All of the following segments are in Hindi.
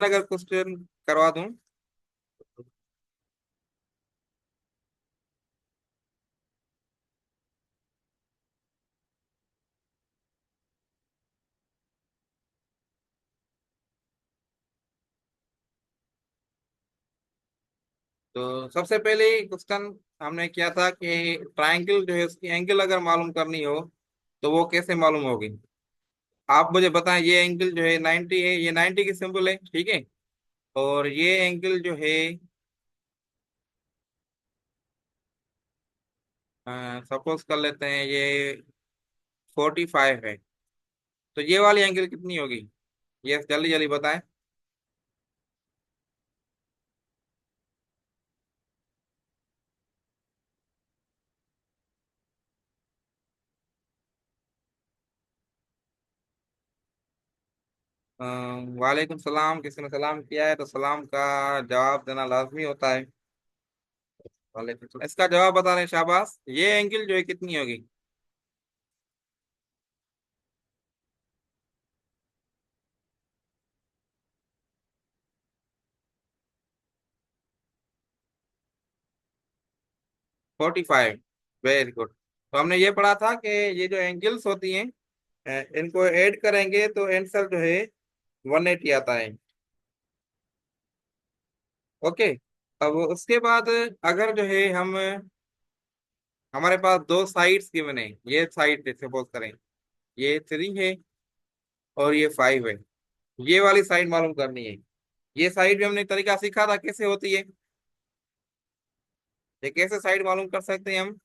अगर क्वेश्चन करवा दूं। तो सबसे पहले क्वेश्चन हमने किया था कि ट्रायंगल जो है उसकी एंगल अगर मालूम करनी हो तो वो कैसे मालूम होगी। आप मुझे बताएं, ये एंगल जो है 90 है, ये 90 की सिंबल है, ठीक है। और ये एंगल जो है सपोज कर लेते हैं ये 45 है। तो ये वाली एंगल कितनी होगी? ये जल्दी जल्दी बताएं। वालेकुम सलाम, किसी ने सलाम किया है तो सलाम का जवाब देना लाजमी होता है। वालेकुम सलाम, इसका जवाब बता रहे हैं, शाबाश। ये एंगल जो है कितनी होगी? 45। Very good. तो हमने ये पढ़ा था कि ये जो एंगल्स होती हैं इनको ऐड करेंगे तो आंसर जो है 180 आता है। ओके। अब उसके बाद अगर जो है हम हमारे पास दो साइड्स गिवन है, ये साइड सपोज करें ये 3 है और ये 5 है। ये वाली साइड मालूम करनी है। ये साइड भी हमने तरीका सीखा था कैसे होती है। ये कैसे साइड मालूम कर सकते हैं हम?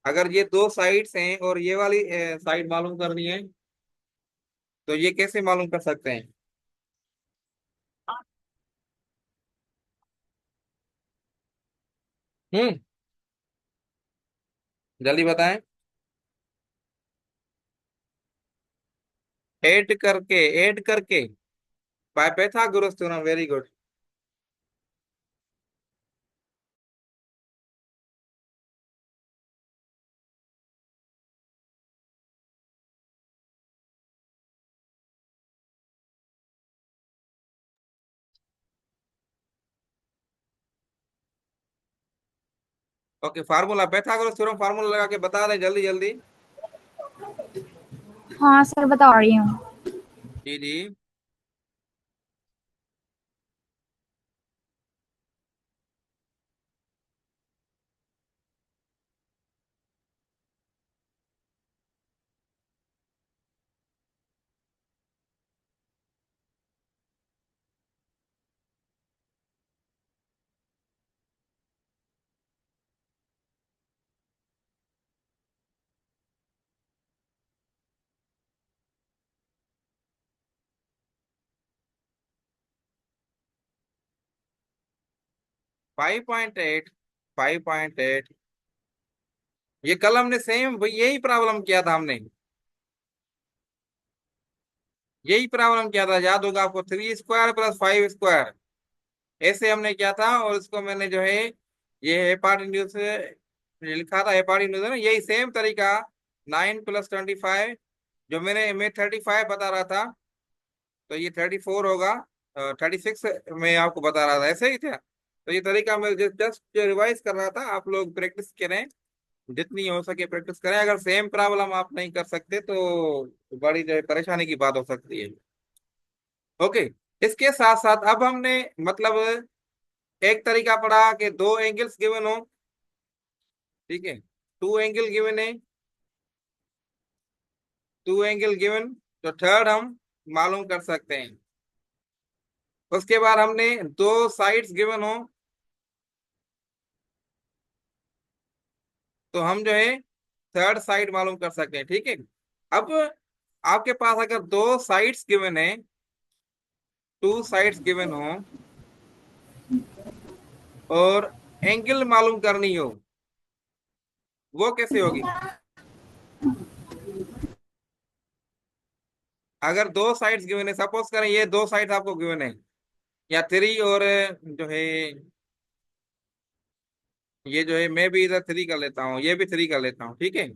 अगर ये दो साइड्स हैं और ये वाली साइड मालूम करनी है तो ये कैसे मालूम कर सकते हैं? हम्म, जल्दी बताएं। ऐड करके, ऐड करके। Pythagoras theorem, very good. Okay, formula Pythagoras theorem formula लगा के बता रहे जल्दी जल्दी। हाँ सर, बता रही हूँ। जी जी। 5.8। 5.8। ये कल हमने सेम यही प्रॉब्लम किया था हमने। यही प्रॉब्लम किया था, याद होगा आपको, 3² + 5²। ऐसे हमने किया था और इसको मैंने जो है ये हेपार्टिन्यूज से लिखा था। हेपार्टिन्यूज है ना, यही सेम तरीका। 9 + 25, जो मैं 35 बता रहा था तो ये 34 होगा। 36 मैं आपको बता रहा था, ऐसे ही था। तो ये तरीका मैं जस्ट रिवाइज कर रहा था, आप लोग प्रैक्टिस करें, जितनी हो सके प्रैक्टिस करें। अगर सेम प्रॉब्लम आप नहीं कर सकते तो बड़ी जो है परेशानी की बात हो सकती है। ओके। इसके साथ साथ अब हमने मतलब एक तरीका पढ़ा कि दो एंगल्स गिवन हो, ठीक है। टू एंगल गिवन है, टू एंगल गिवन, तो थर्ड हम मालूम कर सकते हैं। उसके बाद हमने दो साइड्स गिवन हो तो हम जो है थर्ड साइड मालूम कर सकते हैं, ठीक है। अब आपके पास अगर दो साइड्स गिवन है, टू साइड्स गिवन हो और एंगल मालूम करनी हो, वो कैसे होगी? अगर दो साइड्स गिवन है, सपोज करें ये दो साइड्स आपको गिवन है, या 3 और जो है ये जो है मैं भी इधर 3 कर लेता हूँ, ये भी 3 कर लेता हूँ, ठीक है।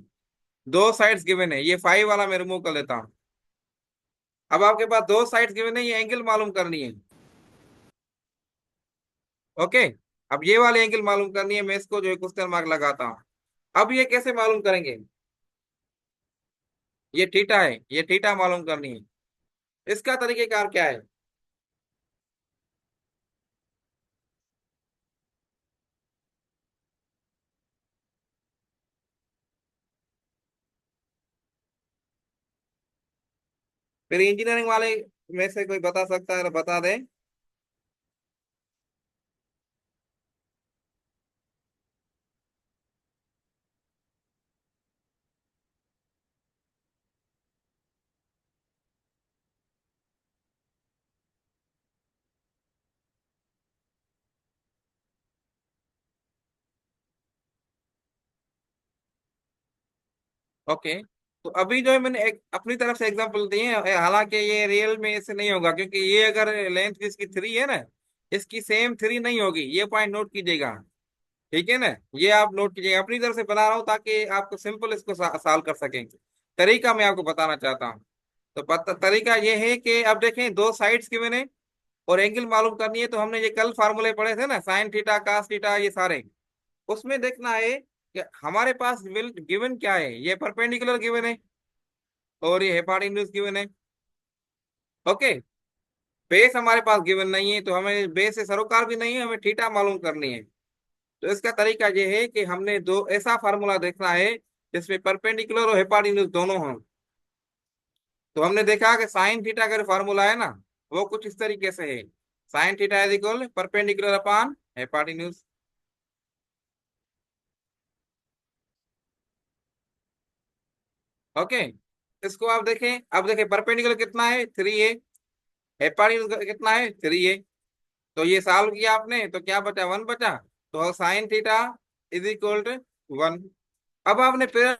दो साइड्स गिवन है, ये 5 वाला मैं रिमूव कर लेता हूँ। अब आपके पास दो साइड्स गिवन है, ये एंगल मालूम करनी है। ओके, अब ये वाली एंगल मालूम करनी है, मैं इसको जो है क्वेश्चन मार्क लगाता हूँ। अब ये कैसे मालूम करेंगे? ये थीटा है, ये थीटा मालूम करनी है। इसका तरीकेकार क्या है? फिर इंजीनियरिंग वाले में से कोई बता सकता है तो बता दे। ओके, तो अभी जो है मैंने एक अपनी तरफ से एग्जांपल दिए हैं, हालांकि ये रियल में ऐसे नहीं होगा, क्योंकि ये अगर लेंथ इसकी 3 है ना, इसकी सेम 3 नहीं होगी, ये पॉइंट नोट कीजिएगा। ठीक है ना, ये आप नोट कीजिएगा, अपनी तरफ से बना रहा हूँ ताकि आपको सिंपल इसको सॉल्व कर सकें। तरीका मैं आपको बताना चाहता हूँ। तो तरीका ये है कि अब देखें, दो साइड्स की मैंने और एंगल मालूम करनी है, तो हमने ये कल फार्मूले पढ़े थे ना, साइन थीटा कास थीटा ये सारे, उसमें देखना है कि हमारे पास गिवन क्या है। ये परपेंडिकुलर गिवन है और ये हेपाटिन्यूज गिवन है। ओके, बेस हमारे पास गिवन नहीं है, तो हमें बेस से सरोकार भी नहीं है, हमें थीटा मालूम करनी है। तो इसका तरीका ये है कि हमने दो ऐसा फार्मूला देखना है जिसमें परपेंडिकुलर और हेपाटिन्यूज दोनों हों। तो हमने देखा कि साइन थीटा का फार्मूला है ना, वो कुछ इस तरीके से है। Sine theta is equal perpendicular upon hypotenuse. Okay, इसको आप देखें, अब देखें परपेंडिकुलर कितना है, 3 है। हेपाटिन्यूज कितना है, 3 है। तो ये सॉल्व किया आपने तो क्या बचा, 1 बचा। तो sine theta is equal to 1। अब आपने फिर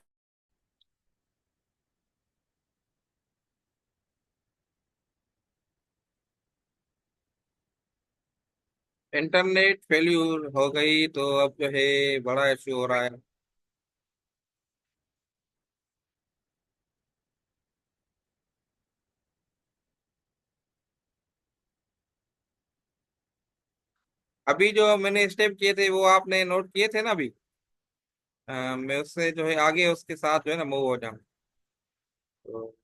इंटरनेट फेल्यूर हो गई, तो अब जो है बड़ा इश्यू हो रहा है। अभी जो मैंने स्टेप किए थे वो आपने नोट किए थे ना अभी। मैं उससे जो है आगे उसके साथ जो है ना मूव हो जाऊँ। तो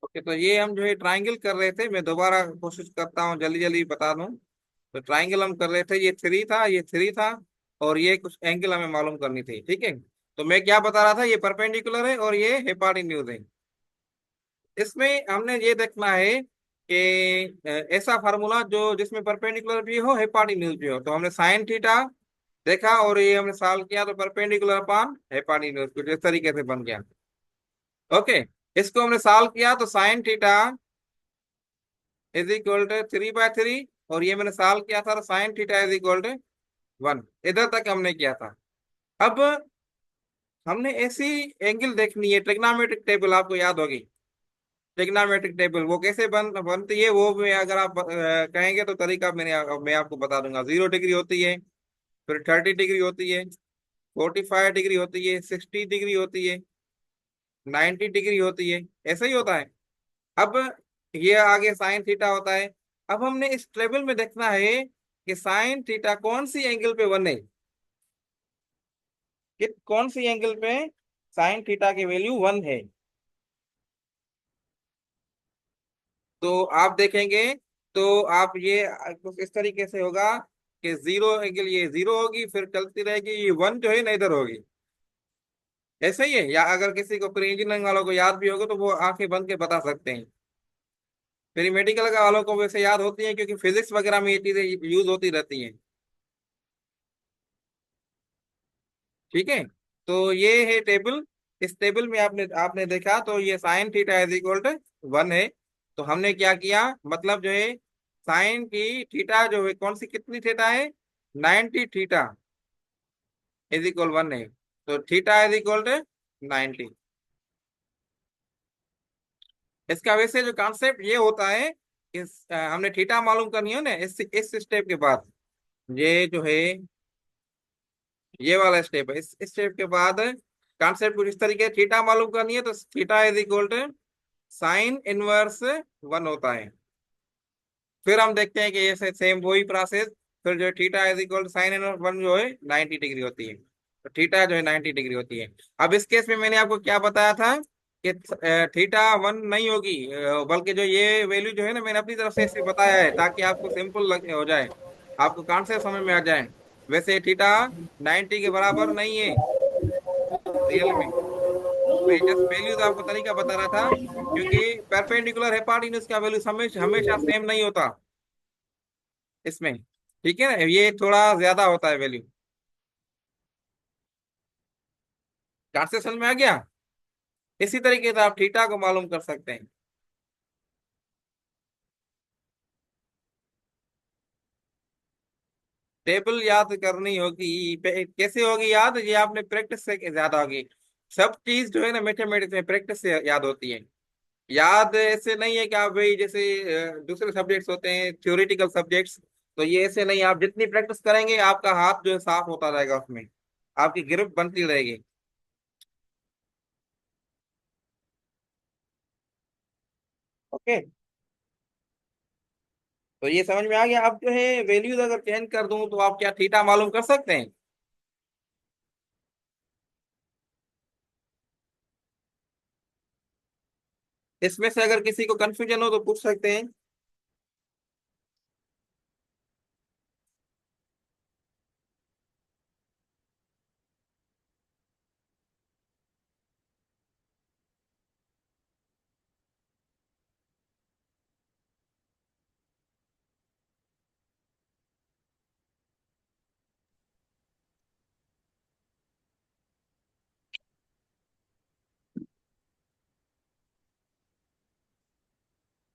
ओके, तो ये हम जो है ट्राइंगल कर रहे थे, मैं दोबारा कोशिश करता हूँ जल्दी जल्दी बता दूं। तो ट्राइंगल हम कर रहे थे, ये 3 था, ये 3 था, और ये कुछ एंगल हमें मालूम करनी थी, ठीक है। तो मैं क्या बता रहा था, ये परपेंडिकुलर है और ये हेपाटिन्यूज है। इसमें हमने ये देखना है कि ऐसा फार्मूला जो जिसमें परपेंडिकुलर भी हो हेपाटिन्यूज भी हो। तो हमने साइन थीटा देखा और ये हमने सॉल्व किया, तो परपेंडिकुलर अपॉन हेपाटिन्यूज कुछ इस तरीके से बन गया। ओके, इसको हमने सॉल्व किया तो sine theta is equal to 3/3, और ये मैंने सॉल्व किया था तो sine theta is equal to 1। इधर तक हमने किया था। अब हमने ऐसी एंगल देखनी है, ट्रिग्नोमेट्रिक टेबल आपको याद होगी। ट्रिग्नोमेट्रिक टेबल वो कैसे बनती है, वो मैं अगर आप कहेंगे तो तरीका मैं आपको बता दूंगा। 0 डिग्री होती है, फिर 30 डिग्री होती है, 45 डिग्री होती है, 60 डिग्री होती है, 90 डिग्री होती है, ऐसा ही होता है। अब ये आगे साइन थीटा होता है। अब हमने इस टेबल में देखना है कि साइन थीटा कौन सी एंगल पे बने, कि कौन सी एंगल पे साइन थीटा की वैल्यू 1 है। तो आप देखेंगे, तो आप ये कुछ इस तरीके से होगा कि 0 एंगल ये 0 होगी, फिर चलती रहेगी, ये 1 जो है ना इधर होगी। ऐसा ही है, या अगर किसी को प्री इंजीनियरिंग वालों को याद भी होगा तो वो आंखें बंद के बता सकते हैं। फिर मेडिकल का वालों को वैसे याद होती है, क्योंकि फिजिक्स वगैरह में ये चीजें यूज होती रहती हैं। ठीक है, तो ये है टेबल। इस टेबल में आपने आपने देखा, तो ये sine theta is equal to 1 है। तो हमने क्या किया, मतलब जो है साइन की थीटा जो है कौन सी कितनी थीटा है, 90 थीटा इज इक्वल 1 है। तो थीटा इज इक्वल टू 90। इसका वैसे जो कॉन्सेप्ट ये होता है, हमने थीटा मालूम करनी हो ना इस स्टेप के बाद, ये जो है ये वाला स्टेप है, इस स्टेप के बाद कॉन्सेप्ट कुछ इस तरीके थीटा मालूम करनी है, तो theta is equal to sine inverse 1 होता है। फिर हम देखते हैं कि ये सेम वही प्रोसेस, फिर जो theta is equal to sine inverse 1 जो है 90 डिग्री होती है, तो थीटा जो है 90 डिग्री होती है। अब इस केस में मैंने आपको क्या बताया था कि थीटा 1 नहीं होगी, बल्कि जो ये वैल्यू जो है ना, मैंने अपनी तरफ से इसे बताया है ताकि आपको सिंपल हो जाए, आपको कॉन्सेप्ट समझ में आ जाए। वैसे थीटा 90 के बराबर नहीं है रियल में, मैं जस्ट वैल्यूज आपको तरीका बता रहा था, क्योंकि परपेंडिकुलर हेपार्टिनस का वैल्यू हमेशा हमेशा सेम नहीं होता इसमें, ठीक है ना, ये थोड़ा ज्यादा होता है वैल्यू। कॉन्सेप्ट समझ में आ गया? इसी तरीके से आप थीटा को मालूम कर सकते हैं। टेबल याद करनी होगी, कैसे होगी याद, ये आपने प्रैक्टिस से ज्यादा होगी। सब चीज जो है ना मैथमेटिक्स में प्रैक्टिस से याद होती है। याद ऐसे नहीं है कि आप भाई जैसे दूसरे सब्जेक्ट्स होते हैं थ्योरेटिकल सब्जेक्ट्स, तो ये ऐसे नहीं, आप जितनी प्रैक्टिस करेंगे आपका हाथ जो है साफ होता रहेगा उसमें, आपकी ग्रिप बनती रहेगी। ओके, तो ये समझ में आ गया। अब जो है वैल्यूज अगर चेंज कर दूं तो आप क्या थीटा मालूम कर सकते हैं? इसमें से अगर किसी को कंफ्यूजन हो तो पूछ सकते हैं।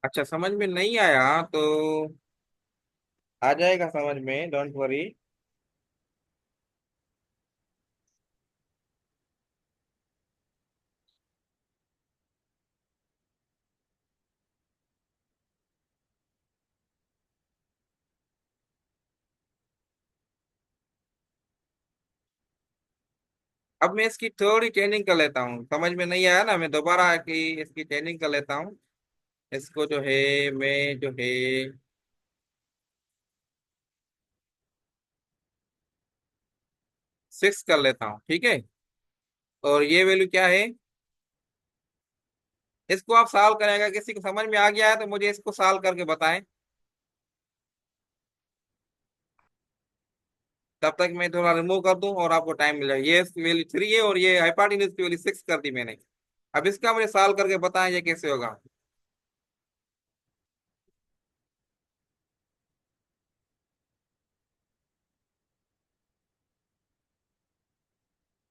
अच्छा, समझ में नहीं आया तो आ जाएगा समझ में, डोंट वरी। अब मैं इसकी थोड़ी चेंजिंग कर लेता हूँ, समझ में नहीं आया ना, मैं दोबारा की इसकी चेंजिंग कर लेता हूँ। इसको जो है मैं जो है 6 कर लेता हूँ, ठीक है। और ये वैल्यू क्या है, इसको आप सॉल्व करेगा, किसी को समझ में आ गया है तो मुझे इसको सॉल्व करके बताएं, तब तक मैं थोड़ा रिमूव कर दूं और आपको टाइम मिल जाए। ये वैल्यू 3 है और ये हाइपोटेन्यूज की वैल्यू 6 कर दी मैंने। अब इसका मुझे सॉल्व करके बताएं ये कैसे होगा।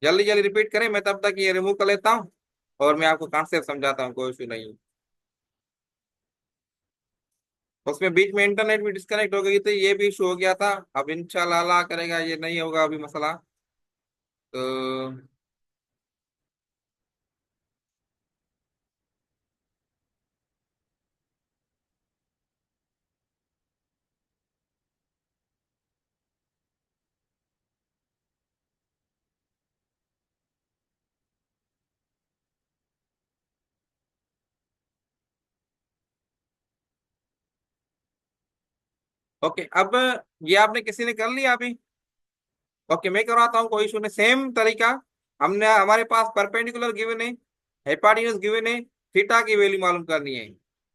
जल्दी जल्दी रिपीट करें, मैं तब तक ये रिमूव कर लेता हूँ और मैं आपको कॉन्सेप्ट समझाता हूँ, कोई इशू नहीं है। उसमें बीच में इंटरनेट भी डिस्कनेक्ट हो गई थी, ये भी इशू हो गया था। अब इंशाल्लाह अल्लाह करेगा ये नहीं होगा अभी मसला। तो ओके, अब ये आपने किसी ने कर लिया अभी? ओके, मैं करवाता हूँ, कोई इशू नहीं, सेम तरीका। हमने हमारे पास परपेंडिकुलर गिवन है, हाइपोटेन्यूज गिवन है, थीटा की वैल्यू मालूम करनी है।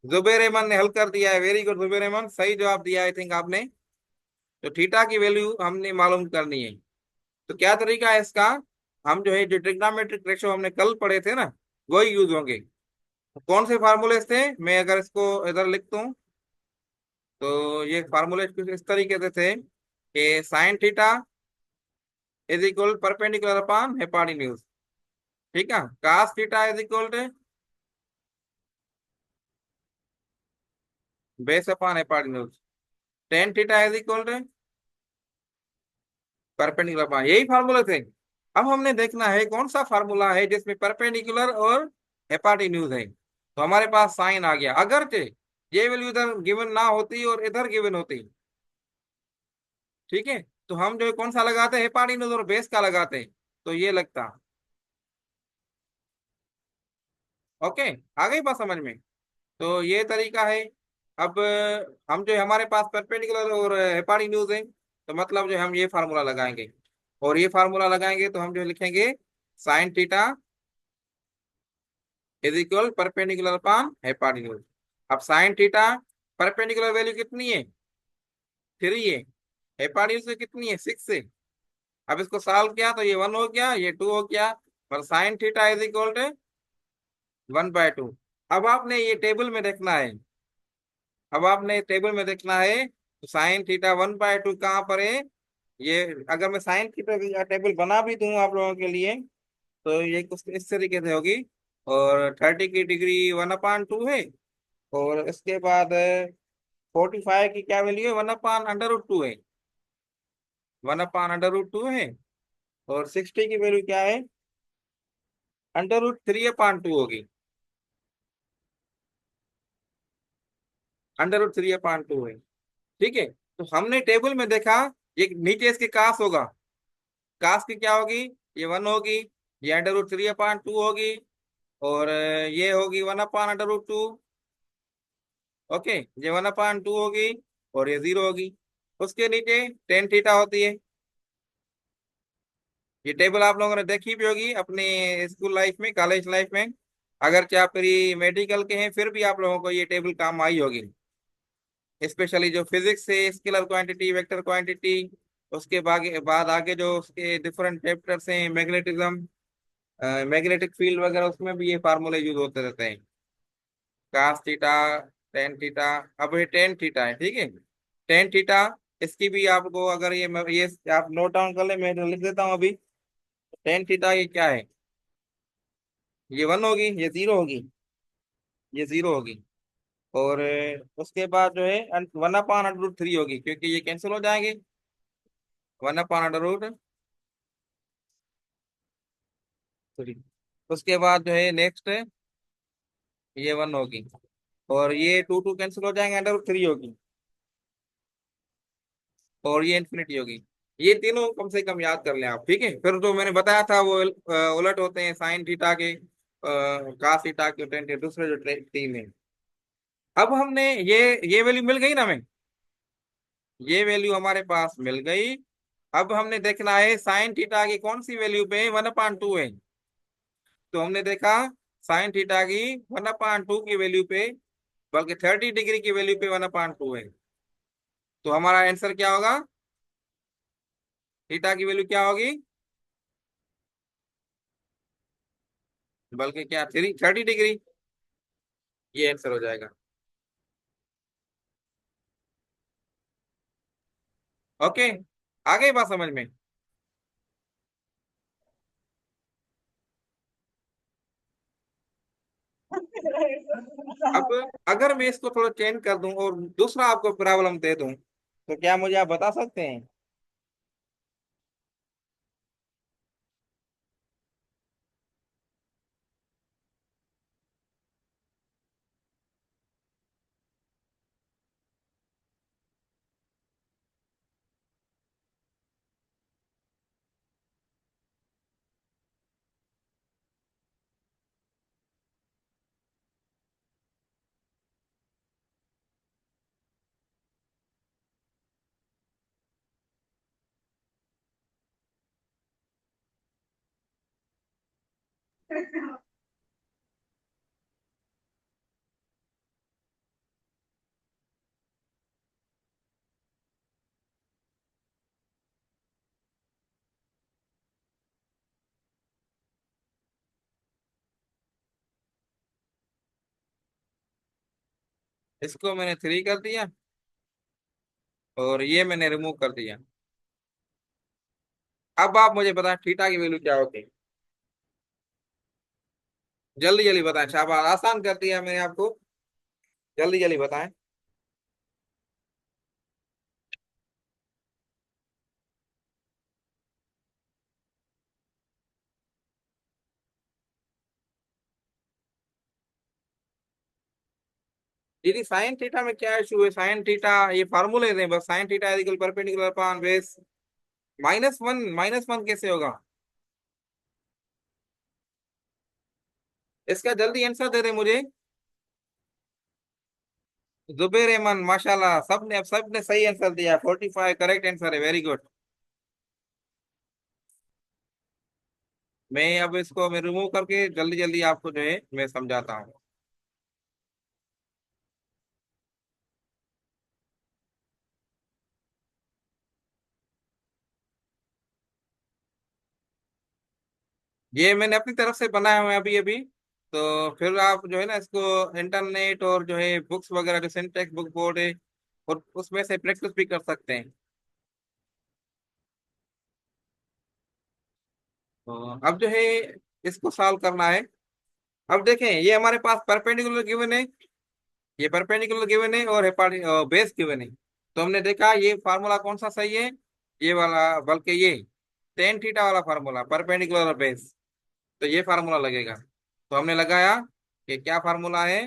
जुबैर रहमान ने हल कर दिया है, वेरी गुड जुबैर रहमान, सही जवाब दिया आई थिंक आपने। तो थीटा की वैल्यू हमने मालूम करनी है। तो क्या तरीका है इसका, हम जो है जो ट्रिग्नोमेट्रिक रेशो हमने कल पढ़े थे ना, वही यूज होंगे। तो कौन से फार्मूले थे, मैं अगर इसको इधर लिख दूं, तो ये फार्मूले कुछ इस तरीके से थे कि sine theta is equal perpendicular upon hypotenuse, ठीक है। Cos theta is equal to base upon hypotenuse, tan theta is equal to perpendicular upon, यही फार्मूले थे। अब हमने देखना है कौन सा फार्मूला है जिसमें परपेंडिकुलर और हेपाटिन्यूज है। तो हमारे पास साइन आ गया। अगर ये वैल्यू इधर गिवन ना होती और इधर गिवन होती, ठीक है, तो हम जो है कौन सा लगाते हैं, हेपाटिन्यूज और बेस का लगाते हैं, तो ये लगता। ओके, आ गई बात समझ में। तो ये तरीका है। अब हम जो है हमारे पास परपेंडिकुलर और हेपाटिन्यूज है, तो मतलब जो है हम ये फार्मूला लगाएंगे। और ये फार्मूला लगाएंगे तो हम जो लिखेंगे sine theta is equal perpendicular upon hypotenuse. अब साइन थीटा परपेंडिकुलर वैल्यू कितनी है, 3 है। हेपाटिन्यूज कितनी है, 6 है। अब इसको सॉल्व किया तो ये 1 हो गया, ये 2 हो गया। पर sine theta is equal to 1/2। अब आपने ये टेबल में देखना है। अब आपने टेबल में देखना है तो साइन थीटा 1/2 कहाँ पर है। ये अगर मैं साइन थीटा का टेबल बना भी दूं आप लोगों के लिए, तो ये कुछ इस तरीके से होगी। और 30 की डिग्री 1/2 है। और इसके बाद 45 की क्या वैल्यू है, 1/√2 है। 1/√2 है। और 60 की वैल्यू क्या है, √3/2 होगी। √3/2 है। ठीक है। तो हमने टेबल में देखा ये नीचे इसके कास होगा। कास की क्या होगी, ये 1 होगी, ये √3/2 होगी। और ये होगी 1/√2। ओके, ये 1/2 होगी। और ये 0 होगी। उसके नीचे टेन थीटा होती है। ये टेबल आप लोगों ने देखी भी होगी अपने स्कूल लाइफ में, कॉलेज लाइफ में। अगर चाहे प्री मेडिकल के हैं फिर भी आप लोगों को ये टेबल काम आई होगी। स्पेशली जो फिजिक्स है, स्केलर क्वांटिटी, वेक्टर क्वांटिटी। उसके बाद आगे जो उसके डिफरेंट चैप्टर्स हैं, मैग्नेटिज्म, मैग्नेटिक फील्ड वगैरह, उसमें भी ये फार्मूले यूज होते रहते हैं। Cos theta, tan theta. अब ये टेन थीटा है, ठीक है। टेन थीटा, इसकी भी आपको अगर ये आप नोट डाउन कर ले, मैं लिख देता हूँ अभी। टेन थीटा ये क्या है, ये 1 होगी, ये 0 होगी, ये 0 होगी। और उसके बाद जो है 1/√3 होगी, क्योंकि ये कैंसिल हो जाएंगे। 1/√3। उसके बाद जो है नेक्स्ट ये 1 होगी। और ये 2 कैंसिल हो जाएंगे, √3 होगी। और ये इन्फिनिटी होगी। ये तीनों कम से कम याद कर लें आप, ठीक है। फिर जो मैंने बताया था वो उलट होते हैं, साइन थीटा के, कास थीटा के, टेन के, दूसरे जो तीन है। अब हमने ये वैल्यू मिल गई ना हमें, ये वैल्यू हमारे पास मिल गई। अब हमने देखना है साइन थीटा की कौन सी वैल्यू पे 1/2 है। तो हमने देखा साइन थीटा की 1/2 की वैल्यू पे, बल्कि 30 डिग्री की वैल्यू पे 1/2 है। तो हमारा आंसर क्या होगा, थीटा की वैल्यू क्या होगी, बल्कि क्या, 30 डिग्री। ये आंसर हो जाएगा। ओके, आ गई बात समझ में। अब अगर मैं इसको थोड़ा चेंज कर दूं और दूसरा आपको प्रॉब्लम दे दूं, तो क्या मुझे आप बता सकते हैं। इसको मैंने 3 कर दिया और ये मैंने रिमूव कर दिया। अब आप मुझे बताएं थीटा की वैल्यू क्या होगी, जल्दी जल्दी बताएं। शाबाश, आसान कर दिया मैंने आपको, जल्दी जल्दी बताएं। दीदी साइन थीटा में क्या इशू है? साइन थीटा ये फार्मूले हैं बस, sine theta equal perpendicular upon base -1, -1 कैसे होगा? इसका जल्दी आंसर दे दे मुझे। जुबेर रहमान माशाल्लाह, सबने सही आंसर दिया, 45 करेक्ट आंसर है, वेरी गुड। मैं अब इसको मैं रिमूव करके जल्दी जल्दी आपको जो है मैं समझाता हूँ। ये मैंने अपनी तरफ से बनाया हुआ है अभी अभी। तो फिर आप जो है ना इसको इंटरनेट और जो है बुक्स वगैरह जो सिंटेक्स बुक बोर्ड है और उसमें से प्रैक्टिस भी कर सकते हैं। तो अब जो है इसको सॉल्व करना है। अब देखें ये हमारे पास परपेंडिकुलर गिवन है, ये परपेंडिकुलर गिवन है और बेस गिवन है। तो हमने देखा ये फार्मूला कौन सा सही है, ये वाला, बल्कि ये टेन थीटा वाला फार्मूला, परपेंडिकुलर और बेस। तो ये फार्मूला लगेगा। तो हमने लगाया कि क्या फार्मूला है,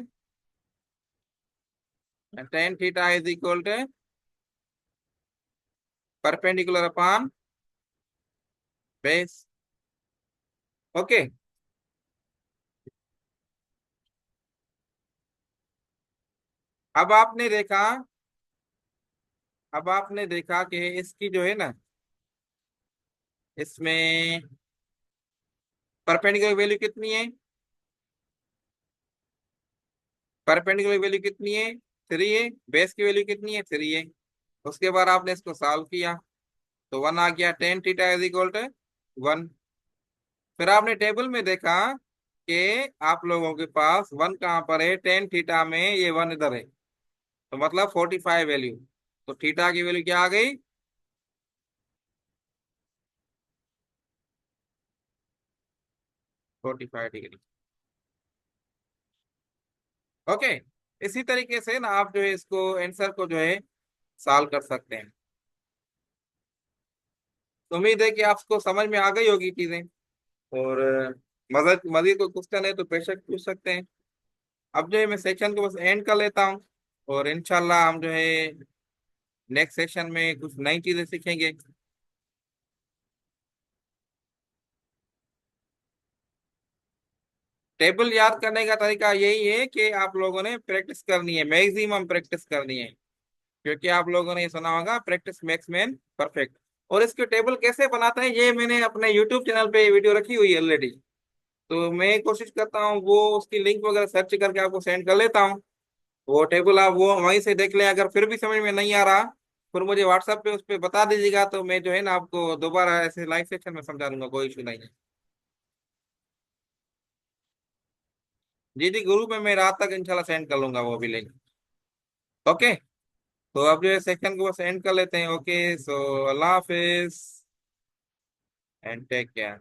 tan theta is equal to perpendicular upon base. Okay. अब आपने देखा, अब आपने देखा कि इसकी जो है ना इसमें परपेंडिकुलर वैल्यू कितनी है, परपेंडिकुलर वैल्यू कितनी है, 3 है। बेस की वैल्यू कितनी है, 3 है। उसके बाद आपने इसको सॉल्व किया तो 1 आ गया, tan theta is equal to 1। फिर आपने टेबल में देखा कि आप लोगों के पास 1 कहाँ पर है, टेन थीटा में ये 1 इधर है, तो मतलब 45 वैल्यू। तो थीटा की वैल्यू क्या आ गई, 45 डिग्री। ओके। इसी तरीके से ना आप जो है इसको आंसर को जो है सॉल्व कर सकते हैं। तो उम्मीद है कि आपको समझ में आ गई होगी चीजें। और मदद मजीद कोई क्वेश्चन है तो बेशक पूछ सकते हैं। अब जो है मैं सेक्शन को बस एंड कर लेता हूँ और इंशाल्लाह हम जो है नेक्स्ट सेशन में कुछ नई चीजें सीखेंगे। टेबल याद करने का तरीका यही है कि आप लोगों ने प्रैक्टिस करनी है, मैक्सिमम प्रैक्टिस करनी है। क्योंकि आप लोगों ने ये सुना होगा प्रैक्टिस मेक्स मैन परफेक्ट। और इसके टेबल कैसे बनाते हैं ये मैंने अपने यूट्यूब चैनल पे वीडियो रखी हुई है ऑलरेडी। तो मैं कोशिश करता हूँ वो उसकी लिंक वगैरह सर्च करके आपको सेंड कर लेता हूँ। वो टेबल आप वो वहीं से देख लें, अगर फिर भी समझ में नहीं आ रहा फिर मुझे व्हाट्सएप पे उस पर बता दीजिएगा, तो मैं जो है ना आपको दोबारा ऐसे लाइव सेक्शन में समझा दूंगा, कोई इशू नहीं है। जी जी, ग्रुप में मैं रात तक इंशाल्लाह सेंड कर लूंगा वो भी लिंक। ओके। तो अब जो है सेक्शन को सेंड कर लेते हैं। ओके, सो अल्लाह हाफिज एंड टेक केयर।